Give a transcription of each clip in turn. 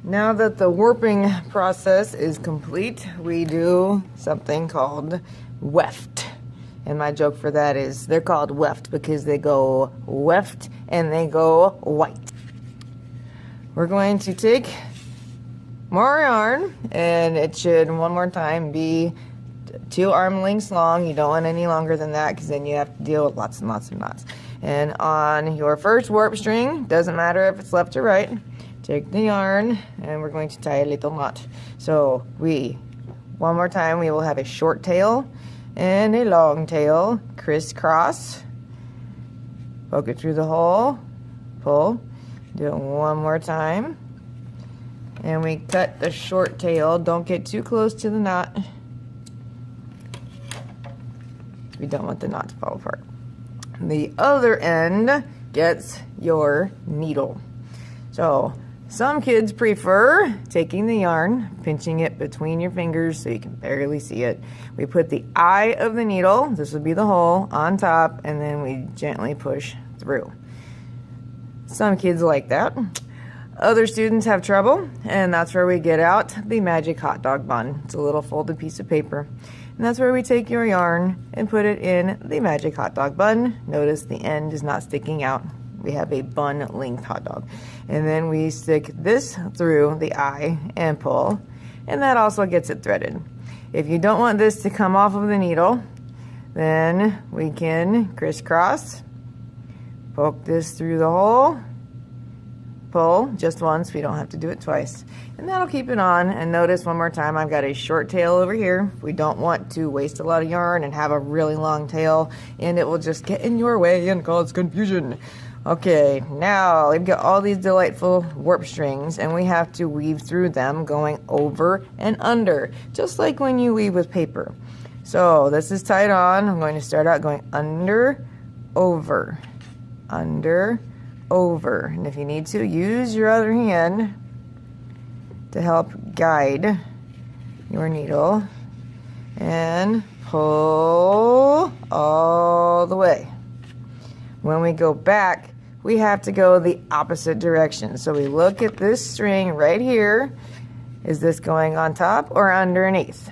Now that the warping process is complete, we do something called weft. And my joke for that is they're called weft because they go weft and they go white. We're going to take more yarn, and it should one more time be 2 arm lengths long. You don't want any longer than that because then you have to deal with lots and lots of knots. And on your first warp string, doesn't matter if it's left or right, take the yarn and we're going to tie a little knot. So one more time, we will have a short tail and a long tail, crisscross, poke it through the hole, pull, do it one more time, and we cut the short tail. Don't get too close to the knot. We don't want the knot to fall apart. The other end gets your needle. So some kids prefer taking the yarn, pinching it between your fingers so you can barely see it. We put the eye of the needle, this would be the hole, on top, and then we gently push through. Some kids like that. Other students have trouble, and that's where we get out the magic hot dog bun. It's a little folded piece of paper. And that's where we take your yarn and put it in the magic hot dog bun. Notice the end is not sticking out. We have a bun length hot dog. And then we stick this through the eye and pull, and that also gets it threaded. If you don't want this to come off of the needle, then we can crisscross, poke this through the hole, pull just once, we don't have to do it twice, and that'll keep it on. And notice one more time, I've got a short tail over here. We don't want to waste a lot of yarn and have a really long tail, and it will just get in your way and cause confusion. Okay, now we've got all these delightful warp strings, and we have to weave through them going over and under, just like when you weave with paper. So this is tied on. I'm going to start out going under, over, under, over. And if you need to, use your other hand to help guide your needle and pull all the way. When we go back, we have to go the opposite direction. So we look at this string right here. Is this going on top or underneath?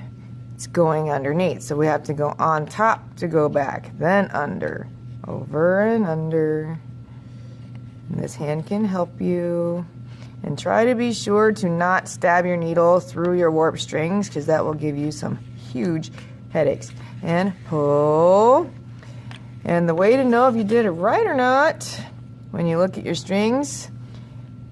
It's going underneath. So we have to go on top to go back, then under, over and under. And this hand can help you. And try to be sure to not stab your needle through your warp strings, because that will give you some huge headaches. And pull. And the way to know if you did it right or not, when you look at your strings,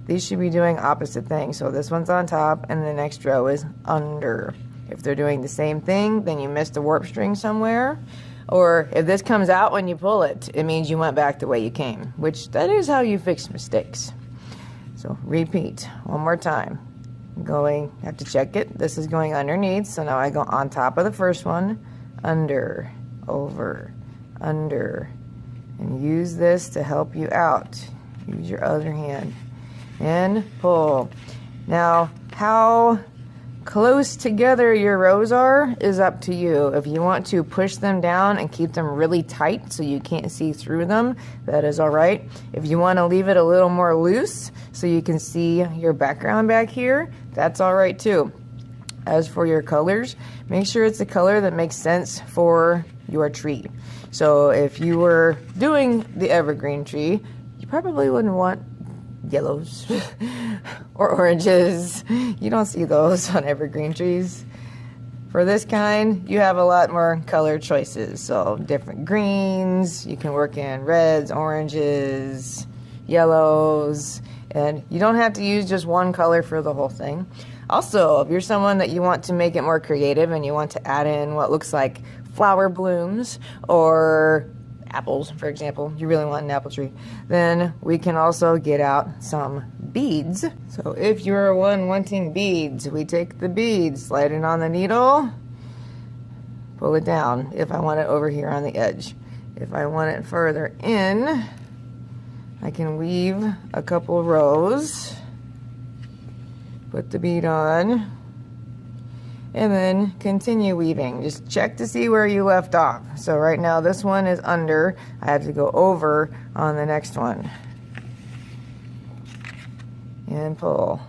these should be doing opposite things. So this one's on top and the next row is under. If they're doing the same thing, then you missed a warp string somewhere. Or if this comes out when you pull it, it means you went back the way you came, which that is how you fix mistakes. So repeat one more time. Have to check it. This is going underneath, so now I go on top of the first one, under, over, under, and use this to help you out. Use your other hand and pull. Now, how close together your rows are is up to you. If you want to push them down and keep them really tight so you can't see through them, that is all right. If you want to leave it a little more loose so you can see your background back here, that's all right too. As for your colors, make sure it's a color that makes sense for your tree. So if you were doing the evergreen tree, you probably wouldn't want yellows or oranges. You don't see those on evergreen trees. For this kind, you have a lot more color choices. So different greens, you can work in reds, oranges, yellows, and you don't have to use just one color for the whole thing. Also, if you're someone that you want to make it more creative and you want to add in what looks like flower blooms or apples, for example, you really want an apple tree, then we can also get out some beads. So if you're one wanting beads, we take the beads, slide it on the needle, pull it down if I want it over here on the edge. If I want it further in, I can weave a couple rows, put the bead on, and then continue weaving. Just check to see where you left off. So right now this one is under. I have to go over on the next one. And pull.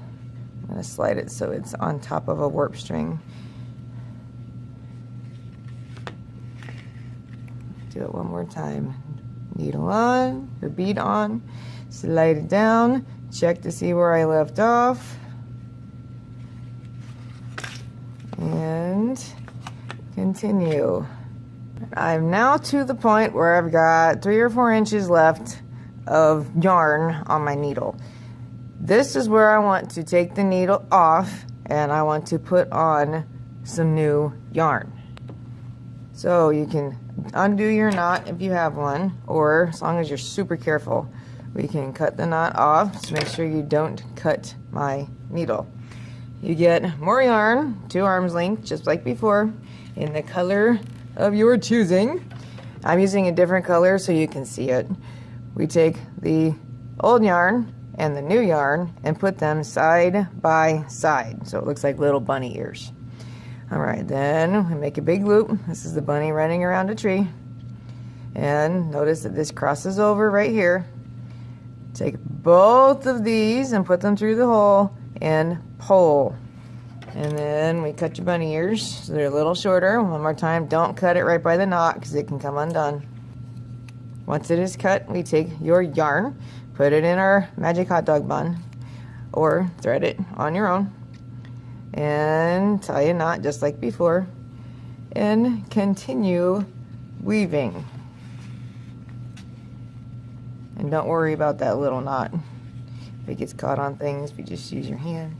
I'm going to to slide it so it's on top of a warp string. Do it one more time. Needle on, or bead on, slide it down, check to see where I left off, and continue. I'm now to the point where I've got 3 or 4 inches left of yarn on my needle. This is where I want to take the needle off and I want to put on some new yarn. So you can undo your knot if you have one, or as long as you're super careful, we can cut the knot off. So make sure you don't cut my needle. You get more yarn, 2 arms length, just like before, in the color of your choosing. I'm using a different color so you can see it. We take the old yarn and the new yarn and put them side by side so it looks like little bunny ears. Alright, then we make a big loop. This is the bunny running around a tree. And notice that this crosses over right here. Take both of these and put them through the hole and pull. And then we cut your bunny ears so they're a little shorter. One more time, don't cut it right by the knot because it can come undone. Once it is cut, we take your yarn, put it in our magic hot dog bun, or thread it on your own, and tie a knot just like before, and continue weaving. And don't worry about that little knot. If it gets caught on things, you just use your hand.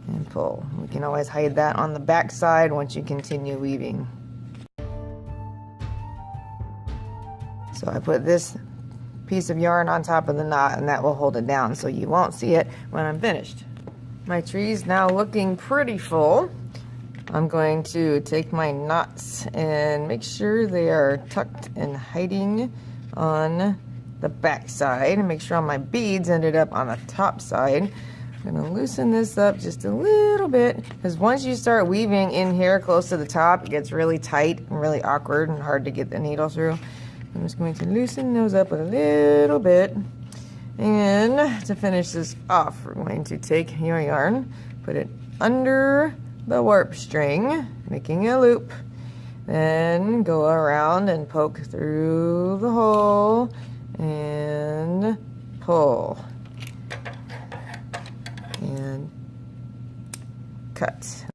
And pull. We can always hide that on the back side once you continue weaving. So I put this piece of yarn on top of the knot and that will hold it down so you won't see it when I'm finished. My tree's now looking pretty full. I'm going to take my knots and make sure they are tucked and hiding on the back side, and make sure all my beads ended up on the top side. I'm going to loosen this up just a little bit, because once you start weaving in here close to the top, it gets really tight and really awkward and hard to get the needle through. I'm just going to loosen those up a little bit. And to finish this off, we're going to take your yarn, put it under the warp string, making a loop, then go around and poke through the hole and pull and cut.